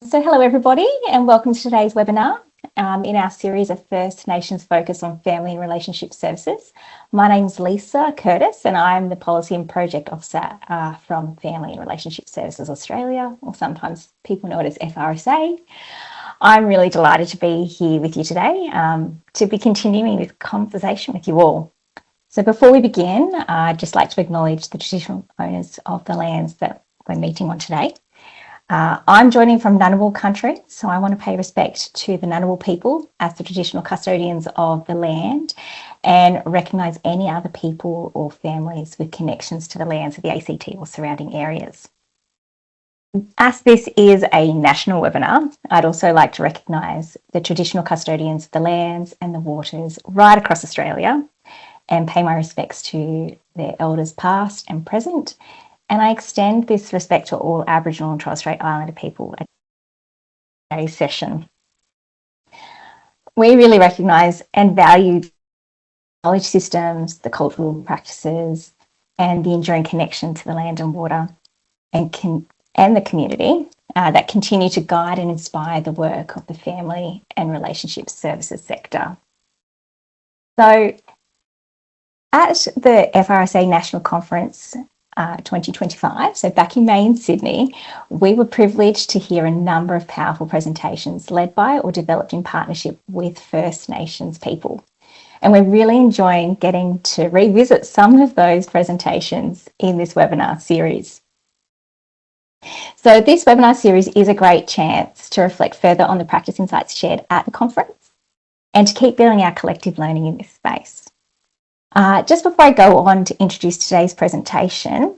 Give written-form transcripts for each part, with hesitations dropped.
So hello everybody and welcome to today's webinar in our series of First Nations focus on family and relationship services. My name's Lisa Curtis and I'm the Policy and Project Officer from Family and Relationship Services Australia, or sometimes people know it as FRSA. I'm really delighted to be here with you today to be continuing this conversation with you all. So before we begin, I'd just like to acknowledge the traditional owners of the lands that we're meeting on today. I'm joining from Ngunnawal country, so I want to pay respect to the Ngunnawal people as the traditional custodians of the land and recognise any other people or families with connections to the lands of the ACT or surrounding areas. As this is a national webinar, I'd also like to recognise the traditional custodians of the lands and the waters right across Australia and pay my respects to their elders past and present. And I extend this respect to all Aboriginal and Torres Strait Islander people at today's session. We really recognise and value knowledge systems, the cultural practices, and the enduring connection to the land and water and the community that continue to guide and inspire the work of the family and relationship services sector. So at the FRSA National Conference 2025, so back in May in Sydney, we were privileged to hear a number of powerful presentations led by or developed in partnership with First Nations people. And we're really enjoying getting to revisit some of those presentations in this webinar series. So this webinar series is a great chance to reflect further on the practice insights shared at the conference and to keep building our collective learning in this space. Just before I go on to introduce today's presentation,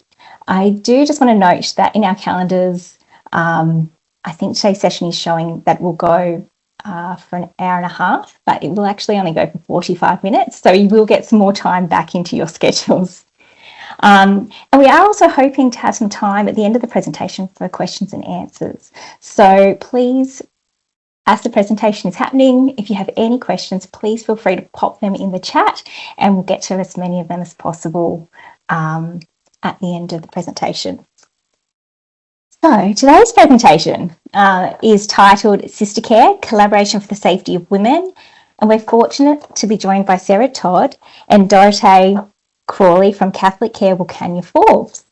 I do just want to note that in our calendars, I think today's session is showing that we'll go for an hour and a half, but it will actually only go for 45 minutes. So you will get some more time back into your schedules. And we are also hoping to have some time at the end of the presentation for questions and answers. So please, as the presentation is happening, if you have any questions, please feel free to pop them in the chat and we'll get to as many of them as possible at the end of the presentation. So today's presentation is titled SistaCare, Collaboration for the Safety of Women. And we're fortunate to be joined by Sarah Todd and Dorothée Crawley from CatholicCare Wilcannia-Forbes.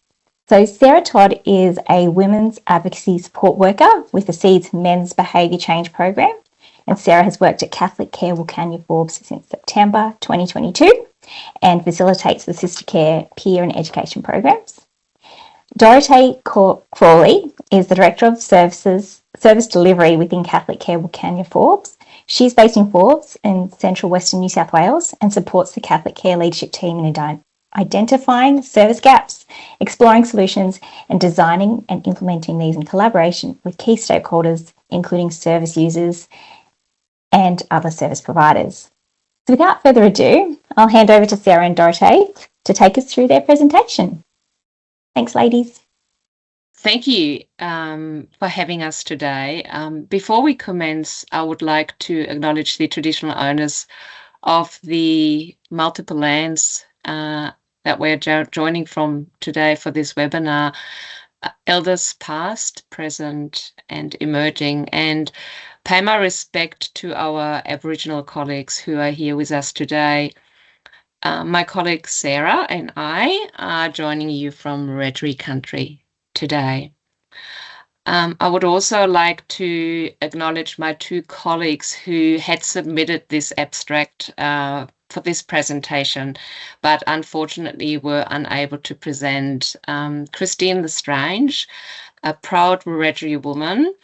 So Sarah Todd is a women's advocacy support worker with the SEEDS Men's Behaviour Change Program, and Sarah has worked at CatholicCare Wilcannia-Forbes since September 2022 and facilitates the SistaCare peer and education programs. Dorothée Crawley is the Director of Service Delivery within CatholicCare Wilcannia-Forbes. She's based in Forbes in central western New South Wales and supports the CatholicCare leadership team in identifying service gaps, exploring solutions, and designing and implementing these in collaboration with key stakeholders, including service users and other service providers. So without further ado, I'll hand over to Sarah and Dorothée to take us through their presentation. Thanks, ladies. Thank you for having us today. Before we commence, I would like to acknowledge the traditional owners of the multiple lands that we're joining from today for this webinar, elders past, present and emerging, and pay my respect to our Aboriginal colleagues who are here with us today. My colleague Sarah and I are joining you from Wiradjuri country today. I would also like to acknowledge my two colleagues who had submitted this abstract for this presentation, but unfortunately were unable to present. Christine Lestrange, a proud Wiradjuri woman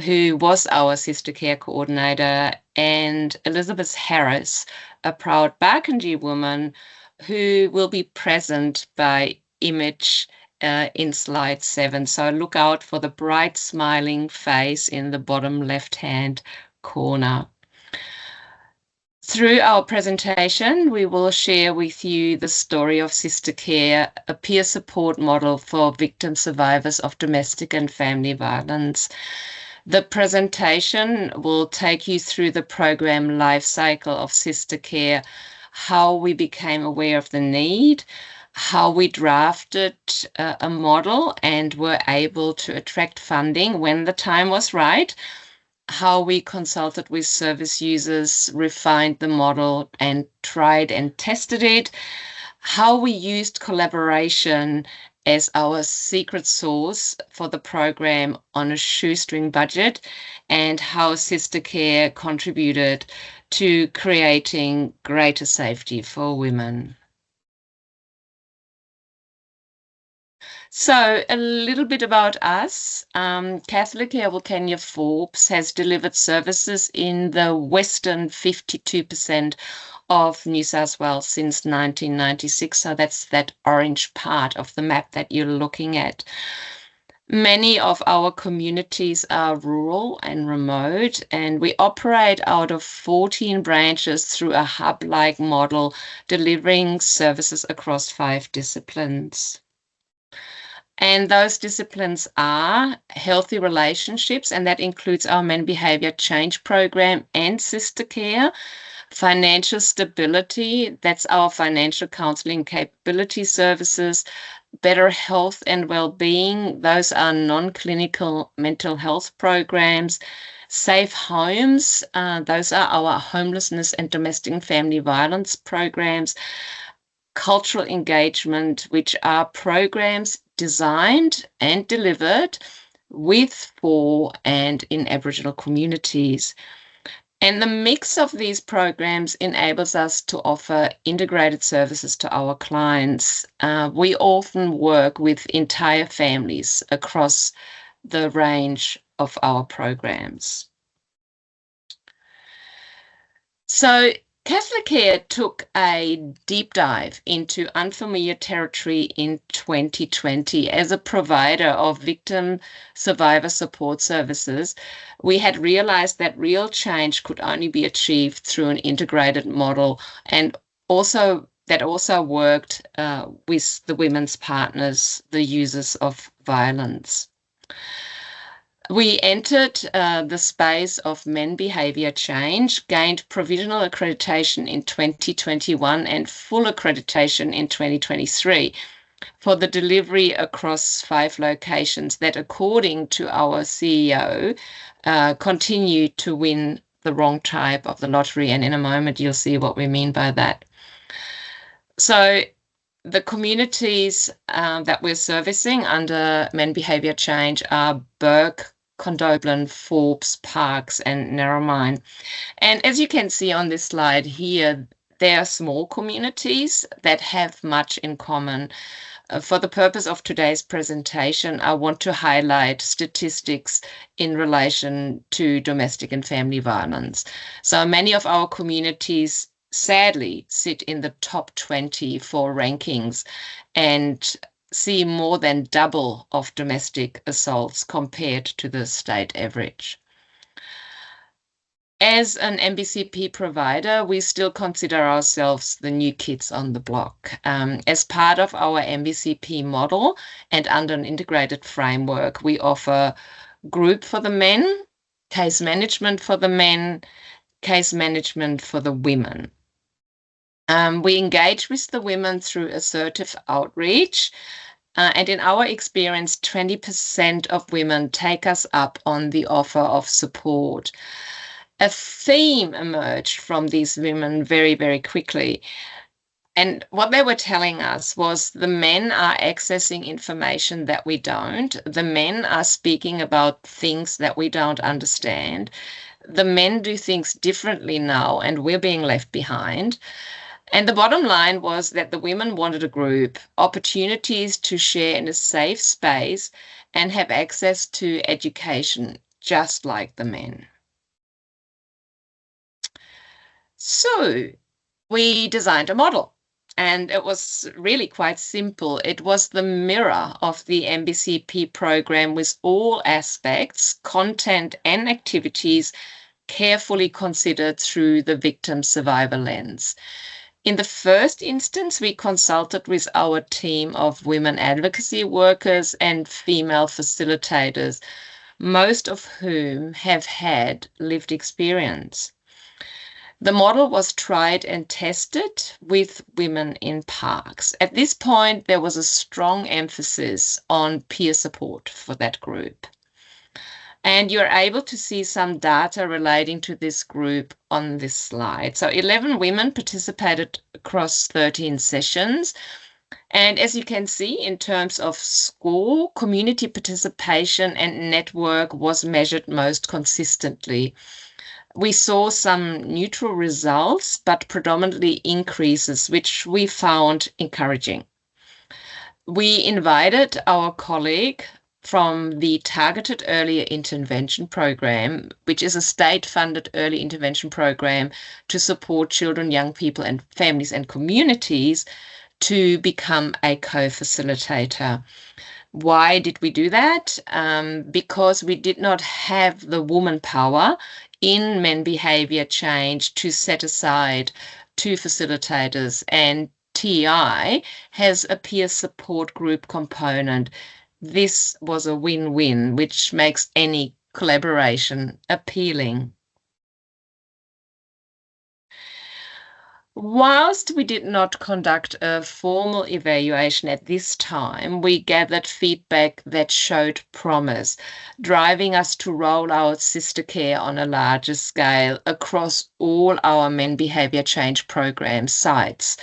who was our SistaCare coordinator, and Elizabeth Harris, a proud Barkindji woman who will be present by image in slide 7. So look out for the bright smiling face in the bottom left-hand corner. Through our presentation, we will share with you the story of SistaCare, a peer support model for victim survivors of domestic and family violence. The presentation will take you through the program life cycle of SistaCare, how we became aware of the need, how we drafted a model and were able to attract funding when the time was right, how we consulted with service users, refined the model and tried and tested it, how we used collaboration as our secret sauce for the program on a shoestring budget, and how SistaCare contributed to creating greater safety for women. So a little bit about us. CatholicCare Wilcannia-Forbes has delivered services in the western 52% of New South Wales since 1996. So that's that orange part of the map that you're looking at. Many of our communities are rural and remote, and we operate out of 14 branches through a hub-like model, delivering services across 5 disciplines. And those disciplines are healthy relationships, and that includes our men behavior change program and SistaCare. Financial stability, that's our financial counseling capability services. Better health and well-being, those are non-clinical mental health programs. Safe homes, those are our homelessness and domestic and family violence programs. Cultural engagement, which are programs designed and delivered with, for, and in Aboriginal communities. And the mix of these programs enables us to offer integrated services to our clients. We often work with entire families across the range of our programs. So CatholicCare took a deep dive into unfamiliar territory in 2020. As a provider of victim survivor support services, we had realized that real change could only be achieved through an integrated model, and also worked with the women's partners, the users of violence. We entered the space of men behavior change, gained provisional accreditation in 2021 and full accreditation in 2023 for the delivery across 5 locations that, according to our CEO, continue to win the wrong type of the lottery. And in a moment, you'll see what we mean by that. So the communities that we're servicing under men behavior change are Burke, Condobolin, Forbes, Parkes, and Narromine. And as you can see on this slide here, they are small communities that have much in common. For the purpose of today's presentation, I want to highlight statistics in relation to domestic and family violence. So many of our communities sadly sit in the top 20 for rankings and see more than double of domestic assaults compared to the state average. As an MBCP provider, we still consider ourselves the new kids on the block. As part of our MBCP model and under an integrated framework, we offer group for the men, case management for the men, case management for the women. We engage with the women through assertive outreach. And in our experience, 20% of women take us up on the offer of support. A theme emerged from these women very, very quickly. And what they were telling us was the men are accessing information that we don't. The men are speaking about things that we don't understand. The men do things differently now, and we're being left behind. And the bottom line was that the women wanted a group, opportunities to share in a safe space and have access to education, just like the men. So we designed a model, and it was really quite simple. It was the mirror of the MBCP program with all aspects, content and activities carefully considered through the victim survivor lens. In the first instance, we consulted with our team of women advocacy workers and female facilitators, most of whom have had lived experience. The model was tried and tested with women in parks. At this point, there was a strong emphasis on peer support for that group. And you're able to see some data relating to this group on this slide. So 11 women participated across 13 sessions. And as you can see, in terms of score, community participation and network was measured most consistently. We saw some neutral results, but predominantly increases, which we found encouraging. We invited our colleague from the Targeted Earlier Intervention Program, which is a state-funded early intervention program to support children, young people, and families and communities, to become a co-facilitator. Why did we do that? Because we did not have the woman power in men behavior change to set aside 2 facilitators, and TI has a peer support group component. This was a win-win, which makes any collaboration appealing. Whilst we did not conduct a formal evaluation at this time, we gathered feedback that showed promise, driving us to roll out SistaCare on a larger scale across all our men behavior change program sites.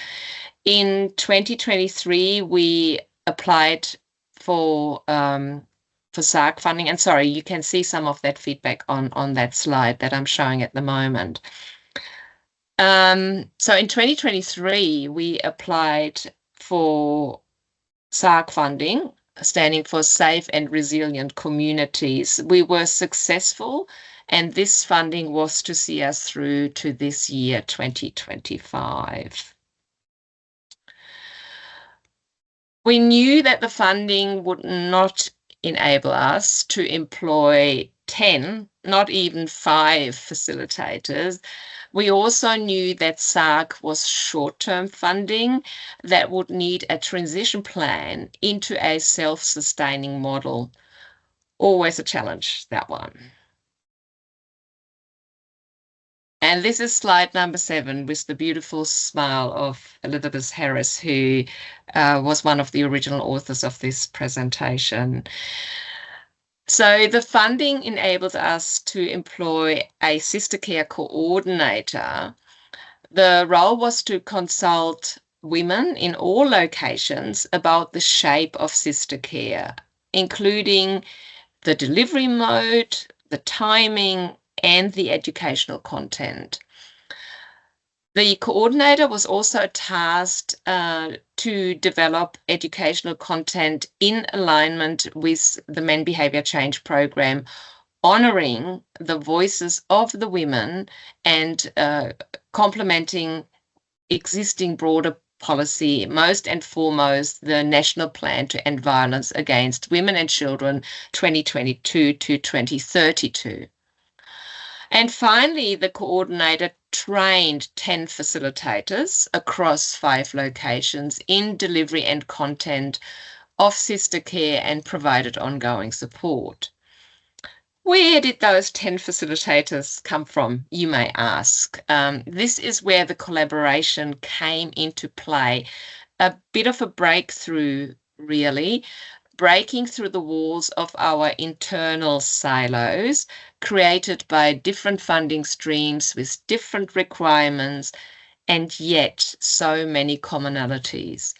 In 2023, we applied for SARC funding, and sorry, you can see some of that feedback on that slide that I'm showing at the moment. So in 2023, we applied for SARC funding, standing for Safe and Resilient Communities. We were successful, and this funding was to see us through to this year, 2025. We knew that the funding would not enable us to employ 10, not even 5 facilitators. We also knew that SARC was short-term funding that would need a transition plan into a self-sustaining model. Always a challenge, that one. And this is slide number 7 with the beautiful smile of Elizabeth Harris, who was one of the original authors of this presentation. So the funding enabled us to employ a SistaCare coordinator. The role was to consult women in all locations about the shape of SistaCare, including the delivery mode, the timing, and the educational content. The coordinator was also tasked to develop educational content in alignment with the Men Behavior Change program, honoring the voices of the women and complementing existing broader policy, most and foremost the National Plan to End Violence Against Women and Children 2022 to 2032. And finally, the coordinator trained 10 facilitators across 5 locations in delivery and content of SistaCare and provided ongoing support. Where did those 10 facilitators come from, you may ask? This is where the collaboration came into play. A bit of a breakthrough, really, breaking through the walls of our internal silos created by different funding streams with different requirements and yet so many commonalities.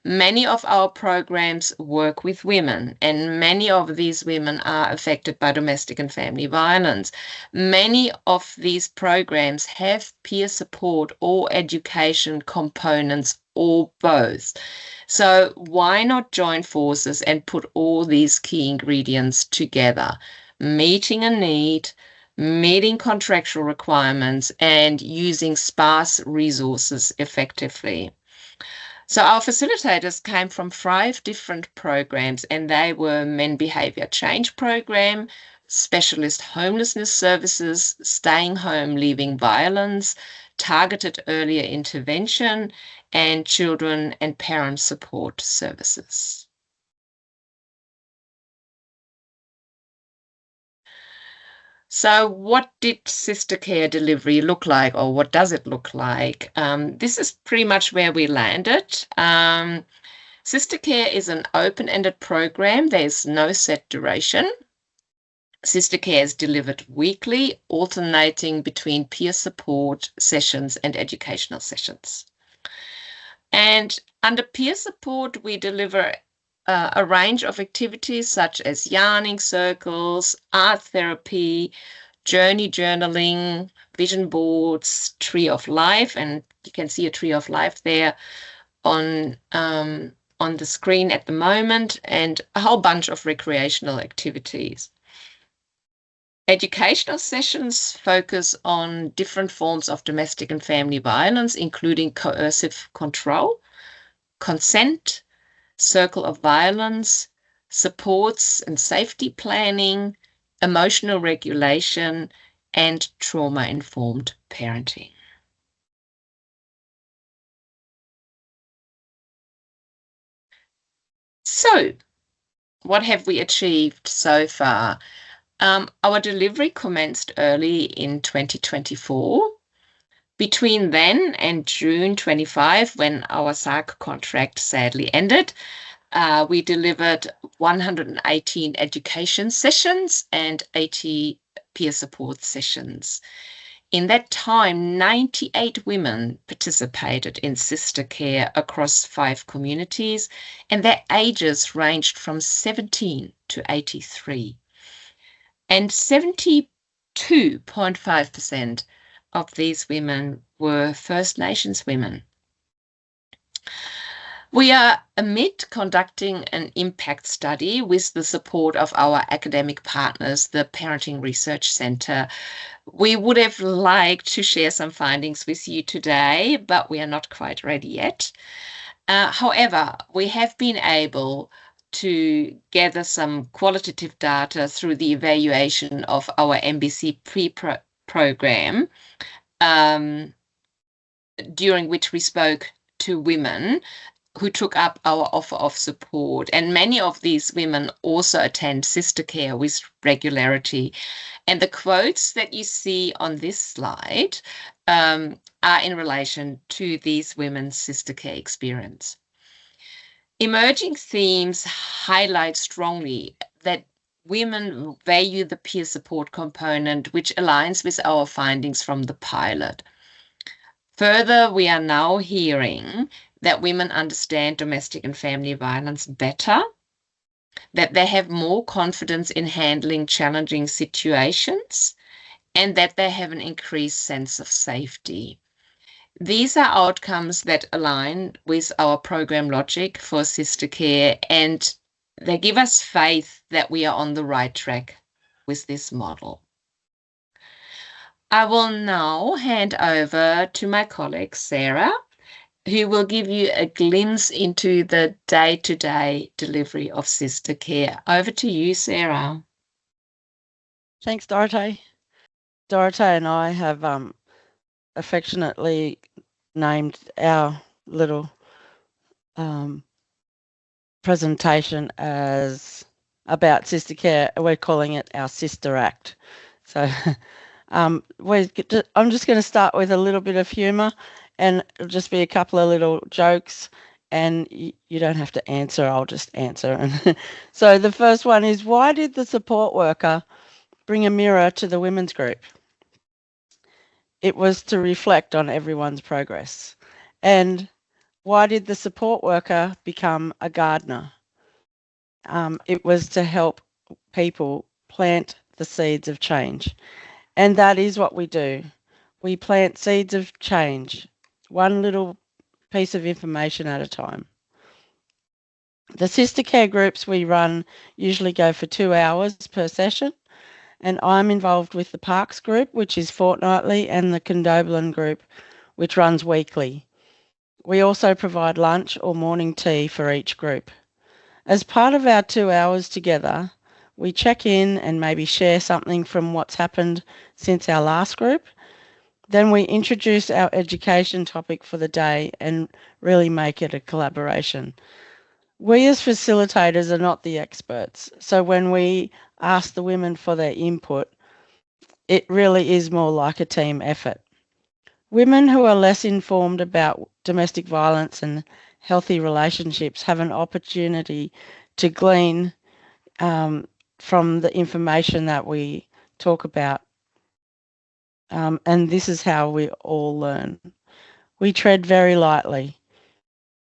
Many of our programs work with women, and many of these women are affected by domestic and family violence. Many of these programs have peer support or education components or both. So why not join forces and put all these key ingredients together? Meeting a need, meeting contractual requirements, and using sparse resources effectively. So our facilitators came from 5 different programs, and they were Men Behavior Change Program, Specialist Homelessness Services, Staying Home, Leaving Violence, Targeted Earlier Intervention, and Children and Parent Support Services. So what did SistaCare delivery look like, or what does it look like? This is pretty much where we landed. SistaCare is an open-ended program. There's no set duration. SistaCare is delivered weekly, alternating between peer support sessions and educational sessions. And under peer support, we deliver a range of activities such as yarning circles, art therapy, journey journaling, vision boards, tree of life, and you can see a tree of life there on the screen at the moment, and a whole bunch of recreational activities. Educational sessions focus on different forms of domestic and family violence, including coercive control, consent, circle of violence, supports and safety planning, emotional regulation, and trauma-informed parenting. So, what have we achieved so far? Our delivery commenced early in 2024. Between then and June 25, when our SARC contract sadly ended, we delivered 118 education sessions and 80 peer support sessions. In that time, 98 women participated in SistaCare across 5 communities, and their ages ranged from 17 to 83. And 72.5% of these women were First Nations women. We are amid conducting an impact study with the support of our academic partners, the Parenting Research Centre. We would have liked to share some findings with you today, but we are not quite ready yet. However, we have been able to gather some qualitative data through the evaluation of our MBC pre-program, during which we spoke to women who took up our offer of support. And many of these women also attend SistaCare with regularity. And the quotes that you see on this slide are in relation to these women's SistaCare experience. Emerging themes highlight strongly that women value the peer support component, which aligns with our findings from the pilot. Further, we are now hearing that women understand domestic and family violence better, that they have more confidence in handling challenging situations, and that they have an increased sense of safety. These are outcomes that align with our program logic for SistaCare, and they give us faith that we are on the right track with this model. I will now hand over to my colleague, Sarah, who will give you a glimpse into the day-to-day delivery of SistaCare. Over to you, Sarah. Thanks, Dorothée. Dorothée and I have affectionately named our little presentation as about SistaCare. We're calling it our Sister Act. So I'm just going to start with a little bit of humour, and it'll just be a couple of little jokes, and you don't have to answer, I'll just answer. So the first one is, why did the support worker bring a mirror to the women's group? It was to reflect on everyone's progress. And why did the support worker become a gardener? It was to help people plant the seeds of change. And that is what we do. We plant seeds of change, one little piece of information at a time. The SistaCare groups we run usually go for 2 hours per session. And I'm involved with the Parks group, which is fortnightly, and the Condobolin group, which runs weekly. We also provide lunch or morning tea for each group. As part of our 2 hours together, we check in and maybe share something from what's happened since our last group. Then we introduce our education topic for the day and really make it a collaboration. We as facilitators are not the experts, so when we ask the women for their input, it really is more like a team effort. Women who are less informed about domestic violence and healthy relationships have an opportunity to glean from the information that we talk about. And this is how we all learn. We tread very lightly.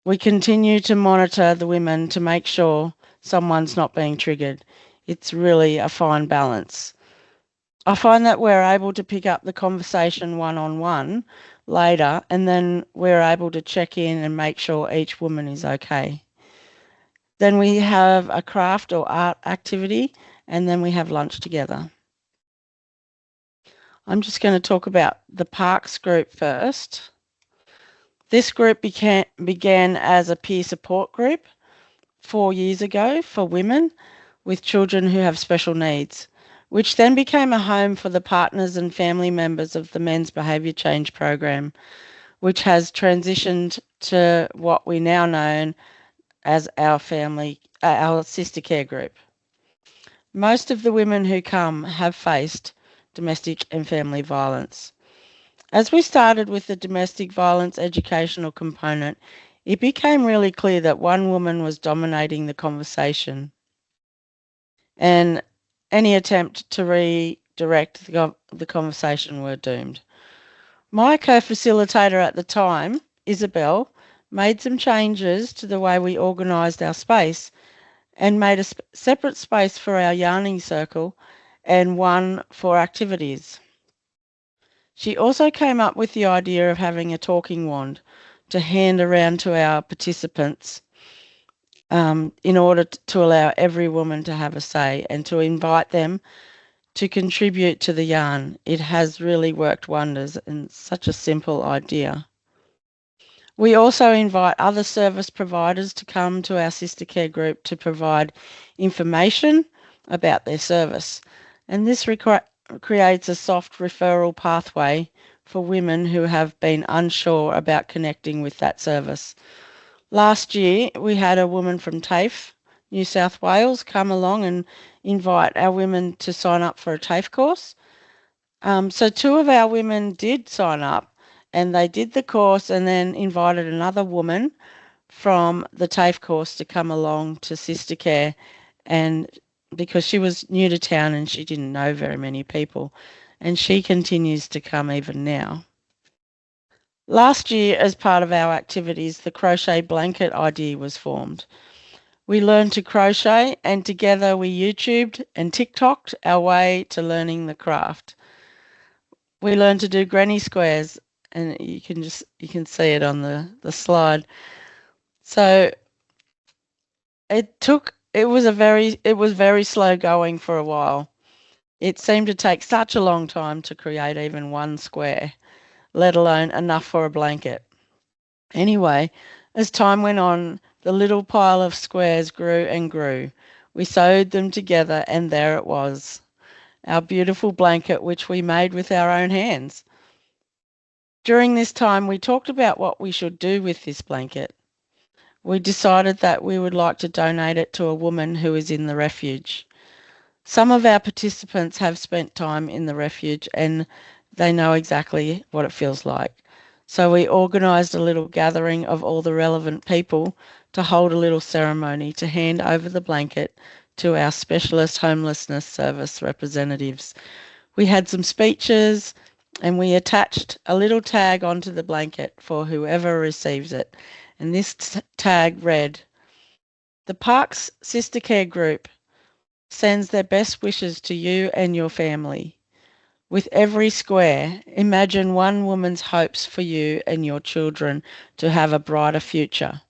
We continue to monitor the women to make sure someone's not being triggered. It's really a fine balance. I find that we're able to pick up the conversation one-on-one later, and then we're able to check in and make sure each woman is okay. Then we have a craft or art activity, and then we have lunch together. I'm just going to talk about the Parks group first. This group began as a peer support group 4 years ago for women with children who have special needs, which then became a home for the partners and family members of the Men's Behaviour Change Program, which has transitioned to what we now know as our SistaCare group. Most of the women who come have faced domestic and family violence. As we started with the domestic violence educational component, it became really clear that one woman was dominating the conversation, and any attempt to redirect the conversation were doomed. My co-facilitator at the time, Isabel, made some changes to the way we organised our space and made a separate space for our yarning circle and one for activities. She also came up with the idea of having a talking wand to hand around to our participants in order to allow every woman to have a say and to invite them to contribute to the yarn. It has really worked wonders and such a simple idea. We also invite other service providers to come to our SistaCare group to provide information about their service, and this creates a soft referral pathway for women who have been unsure about connecting with that service. Last year, we had a woman from TAFE, New South Wales, come along and invite our women to sign up for a TAFE course. So 2 of our women did sign up, and they did the course and then invited another woman from the TAFE course to come along to SistaCare, and because she was new to town and she didn't know very many people, and she continues to come even now. Last year, as part of our activities, the crochet blanket idea was formed. We learned to crochet, and together we YouTubed and TikToked our way to learning the craft. We learned to do granny squares, and you can see it on the slide. So it was very slow going for a while. It seemed to take such a long time to create even one square, let alone enough for a blanket. Anyway, as time went on, the little pile of squares grew and grew. We sewed them together, and there it was, our beautiful blanket, which we made with our own hands. During this time, we talked about what we should do with this blanket. We decided that we would like to donate it to a woman who is in the refuge. Some of our participants have spent time in the refuge and they know exactly what it feels like. So we organised a little gathering of all the relevant people to hold a little ceremony to hand over the blanket to our specialist homelessness service representatives. We had some speeches and we attached a little tag onto the blanket for whoever receives it. And this tag read, "The Parks SistaCare group sends their best wishes to you and your family. With every square, imagine one woman's hopes for you and your children to have a brighter future."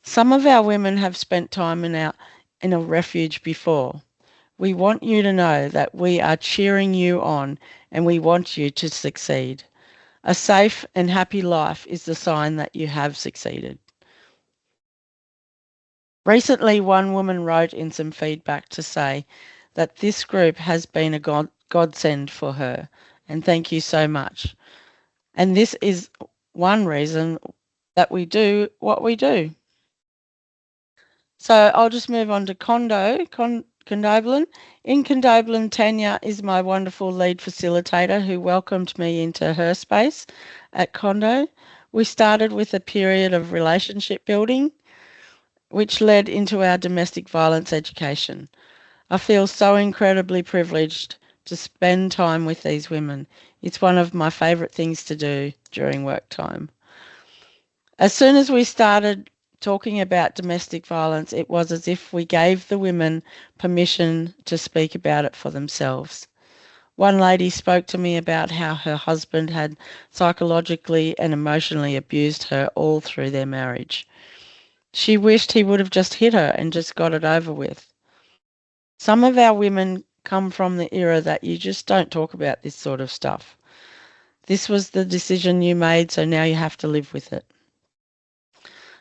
Some of our women have spent time in a refuge before. We want you to know that we are cheering you on and we want you to succeed. A safe and happy life is the sign that you have succeeded. Recently, one woman wrote in some feedback to say that this group has been a godsend for her, and thank you so much. And this is one reason that we do what we do. So I'll just move on to Condobolin. In Condobolin, Tanya is my wonderful lead facilitator who welcomed me into her space at Condo. We started with a period of relationship building, which led into our domestic violence education. I feel so incredibly privileged to spend time with these women. It's one of my favourite things to do during work time. As soon as we started talking about domestic violence, it was as if we gave the women permission to speak about it for themselves. One lady spoke to me about how her husband had psychologically and emotionally abused her all through their marriage. She wished he would have just hit her and just got it over with. Some of our women come from the era that you just don't talk about this sort of stuff. This was the decision you made, so now you have to live with it.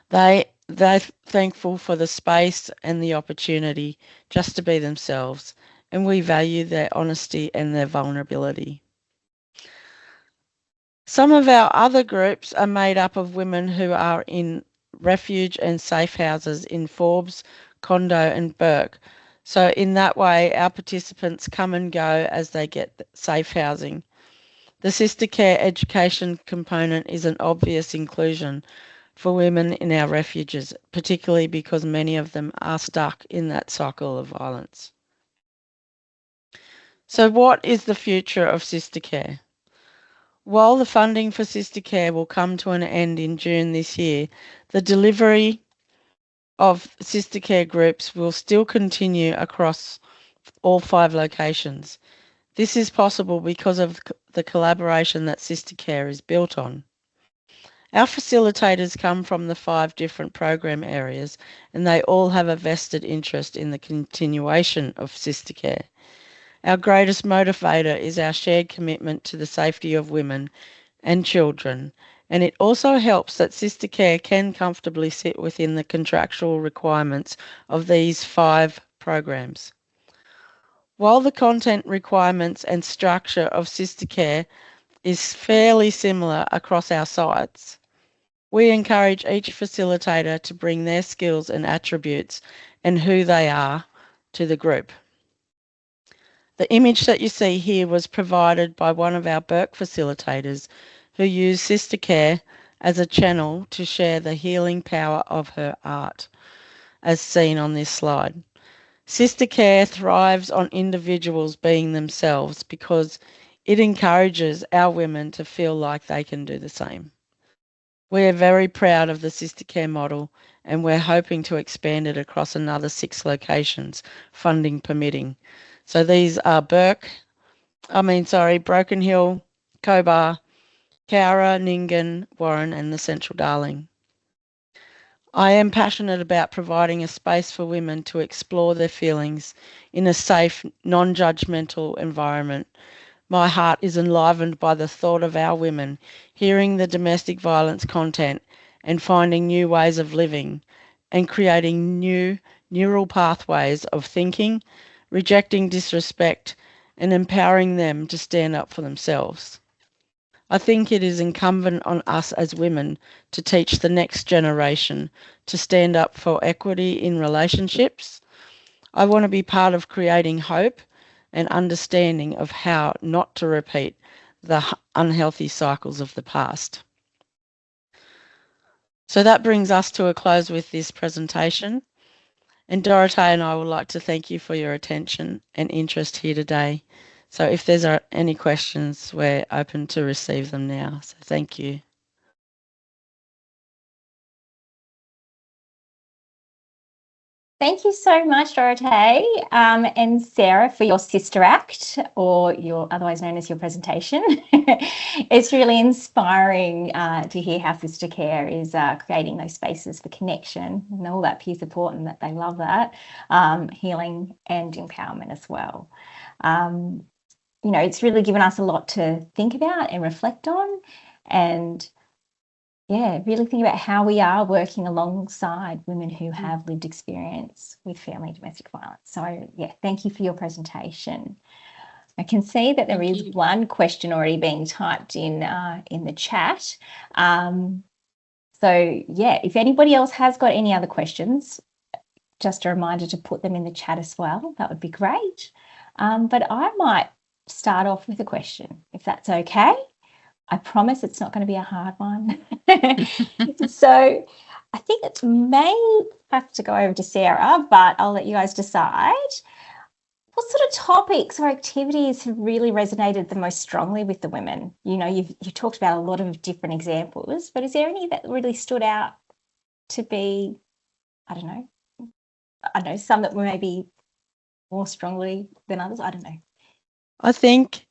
They're thankful for the space and the opportunity just to be themselves, and we value their honesty and their vulnerability. Some of our other groups are made up of women who are in refuge and safe houses in Forbes, Condo and Burke. So in that way, our participants come and go as they get safe housing. The SistaCare education component is an obvious inclusion for women in our refuges, particularly because many of them are stuck in that cycle of violence. So what is the future of SistaCare? While the funding for SistaCare will come to an end in June this year, the delivery of SistaCare groups will still continue across all 5 locations. This is possible because of the collaboration that SistaCare is built on. Our facilitators come from the 5 different program areas, and they all have a vested interest in the continuation of SistaCare. Our greatest motivator is our shared commitment to the safety of women and children, and it also helps that SistaCare can comfortably sit within the contractual requirements of these 5 programs. While the content requirements and structure of SistaCare is fairly similar across our sites, we encourage each facilitator to bring their skills and attributes and who they are to the group. The image that you see here was provided by one of our Burke facilitators who used SistaCare as a channel to share the healing power of her art, as seen on this slide. SistaCare thrives on individuals being themselves because it encourages our women to feel like they can do the same. We are very proud of the SistaCare model, and we're hoping to expand it across another 6 locations, funding permitting. So these are Broken Hill, Cobar, Cowra, Nyngan, Warren and the Central Darling. I am passionate about providing a space for women to explore their feelings in a safe, non-judgmental environment. My heart is enlivened by the thought of our women hearing the domestic violence content and finding new ways of living and creating new neural pathways of thinking, rejecting disrespect and empowering them to stand up for themselves. I think it is incumbent on us as women to teach the next generation to stand up for equity in relationships. I want to be part of creating hope and understanding of how not to repeat the unhealthy cycles of the past. So that brings us to a close with this presentation. And Dorothée and I would like to thank you for your attention and interest here today. So if there's any questions, we're open to receive them now. So thank you. Thank you so much, Dorothée, and Sarah, for your Sister Act, or your otherwise known as your presentation. It's really inspiring to hear how SistaCare is creating those spaces for connection and all that peer support, and that they love that, healing and empowerment as well. You know, it's really given us a lot to think about and reflect on, and yeah, really think about how we are working alongside women who have lived experience with family and domestic violence. So yeah, thank you for your presentation. I can see that there is one question already being typed in the chat. So yeah, if anybody else has got any other questions, just a reminder to put them in the chat as well. That would be great. But I might start off with a question, if that's okay. I promise it's not going to be a hard one. So I think it may have to go over to Sarah, but I'll let you guys decide. What sort of topics or activities have really resonated the most strongly with the women? You know, you've talked about a lot of different examples, but is there any that really stood out to be, I don't know, some that were maybe more strongly than others? I don't know. I think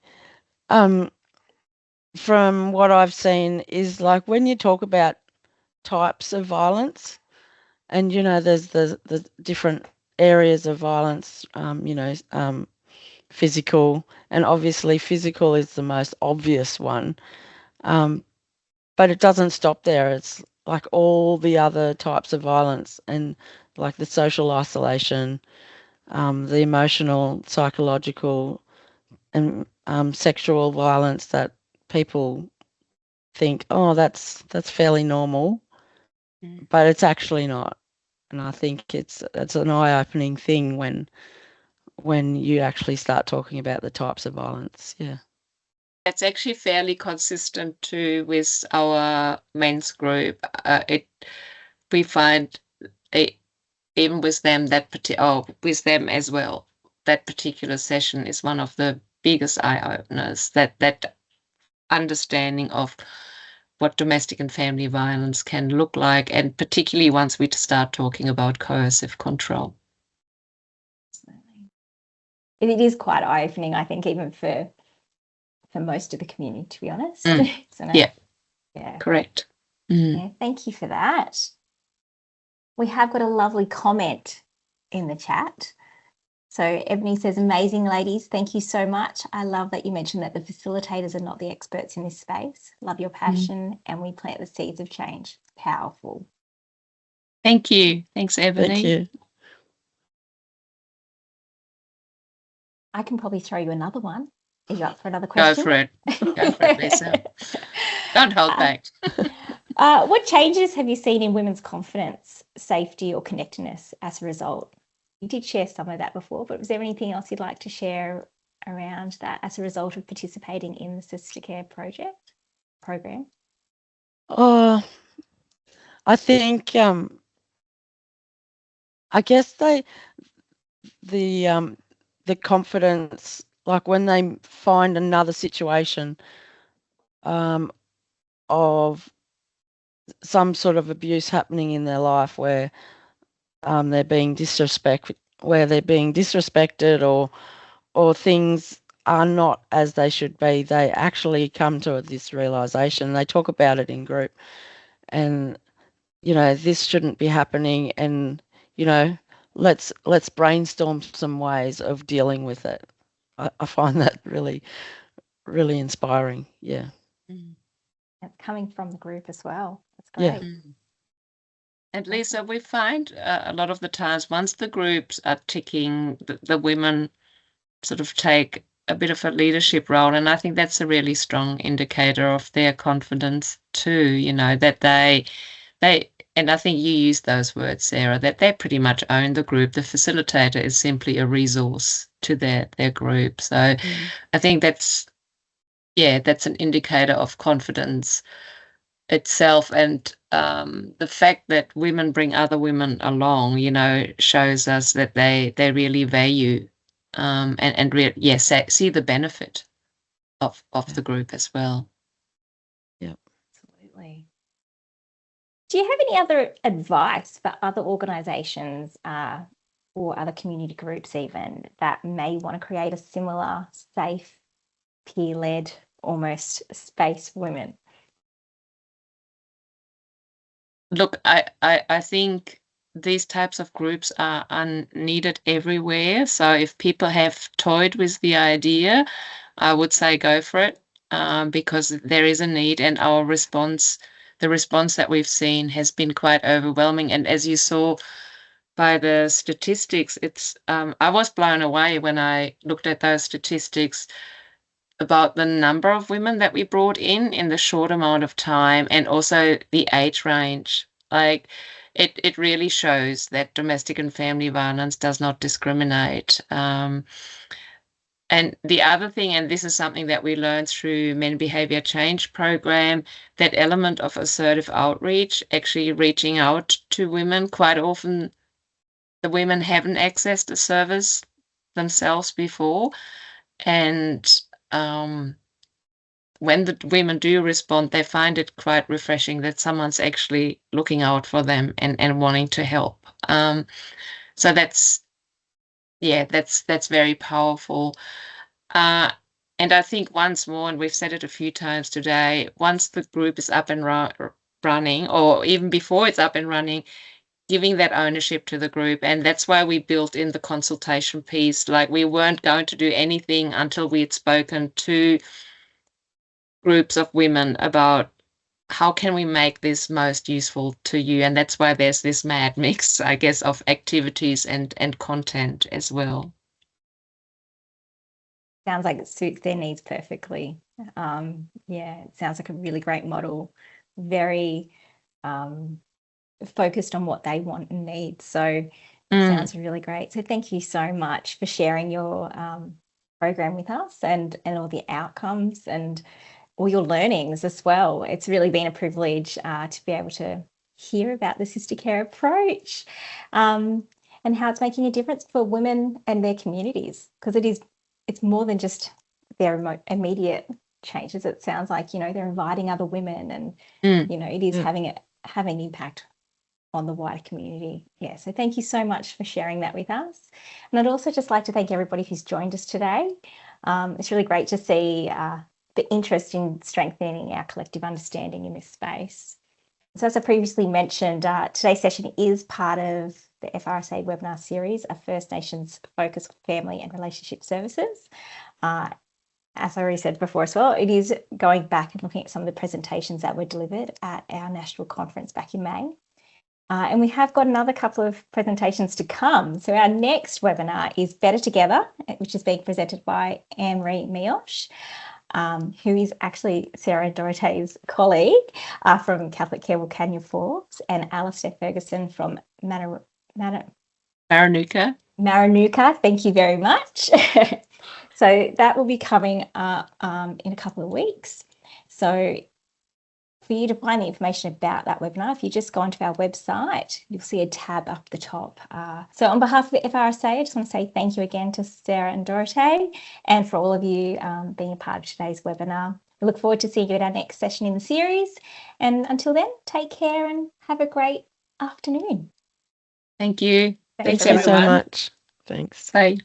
from what I've seen is like when you talk about types of violence, and you know there's the different areas of violence, physical, and obviously physical is the most obvious one, but it doesn't stop there. It's like all the other types of violence, and like the social isolation, the emotional, psychological, and sexual violence that people think, oh, that's fairly normal, but it's actually not. And I think it's an eye-opening thing when you actually start talking about the types of violence. Yeah. It's actually fairly consistent too with our men's group. We find even with them with them as well, that particular session is one of the biggest eye openers. That understanding of what domestic and family violence can look like, and particularly once we start talking about coercive control. It is quite eye-opening, I think, even for most of the community, to be honest. Yeah, correct. Yeah, thank you for that. We have got a lovely comment in the chat. So Ebony says, amazing ladies, thank you so much. I love that you mentioned that the facilitators are not the experts in this space. Love your passion, and we plant the seeds of change. It's powerful. Thank you. Thanks, Ebony. Thank you. I can probably throw you another one. Are you up for another question? Go for it, Lisa. Don't hold back. What changes have you seen in women's confidence, safety, or connectedness as a result? You did share some of that before, but was there anything else you'd like to share around that as a result of participating in the SistaCare program? Oh, I think I guess the confidence, like when they find another situation of some sort of abuse happening in their life where they're being disrespected, or things are not as they should be, they actually come to this realization. They talk about it in group, and you know, this shouldn't be happening, and you know, let's brainstorm some ways of dealing with it. I find that really, really inspiring. Yeah. That's coming from the group as well. That's great. Yeah. And Lisa, we find a lot of the times once the groups are ticking, the women sort of take a bit of a leadership role, and I think that's a really strong indicator of their confidence too. You know, that they and I think you used those words, Sarah, that they pretty much own the group. The facilitator is simply a resource to their group. So I think that's an indicator of confidence itself. And the fact that women bring other women along, you know, shows us that they really value see the benefit of the group as well. Yeah. Absolutely. Do you have any other advice for other organisations or other community groups even that may want to create a similar, safe, peer-led, almost space for women? Look, I think these types of groups are needed everywhere. So if people have toyed with the idea, I would say go for it, because there is a need, and the response that we've seen has been quite overwhelming. And as you saw by the statistics, I was blown away when I looked at those statistics about the number of women that we brought in the short amount of time, and also the age range. Like, it really shows that domestic and family violence does not discriminate. And the other thing, and this is something that we learned through Men Behavior Change program, that element of assertive outreach, actually reaching out to women. Quite often the women haven't accessed a service themselves before. And when the women do respond, they find it quite refreshing that someone's actually looking out for them and wanting to help. So that's very powerful. And I think once more, and we've said it a few times today, once the group is up and running, or even before it's up and running, giving that ownership to the group. And that's why we built in the consultation piece. Like, we weren't going to do anything until we had spoken to groups of women about how can we make this most useful to you. And that's why there's this mad mix, I guess, of activities and content as well. Sounds like it suits their needs perfectly. It sounds like a really great model, very focused on what they want and need. So it sounds really great. So thank you so much for sharing your program with us and all the outcomes and all your learnings as well. It's really been a privilege to be able to hear about the SistaCare approach and how it's making a difference for women and their communities, because it's more than just their immediate changes. It sounds like, they're inviting other women and, it is having an impact on the wider community. Yeah, so thank you so much for sharing that with us. And I'd also just like to thank everybody who's joined us today. It's really great to see the interest in strengthening our collective understanding in this space. So as I previously mentioned, today's session is part of the FRSA Webinar series of First Nations focused family and relationship services. As I already said before as well, it is going back and looking at some of the presentations that were delivered at our national conference back in May. And we have got another couple of presentations to come. So our next webinar is Better Together, which is being presented by Anne-Marie Miosh, who is actually Sarah Dorothee's colleague from CatholicCare Wilcannia-Forbes, and Alistair Ferguson from Maranuka. Thank you very much. So that will be coming up in a couple of weeks. So for you to find the information about that webinar, if you just go onto our website, you'll see a tab up the top. So on behalf of the FRSA, I just want to say thank you again to Sarah and Dorothée, and for all of you being a part of today's webinar. We look forward to seeing you at our next session in the series. And until then, take care and have a great afternoon. Thank you. Thank you so much. Thanks. Bye.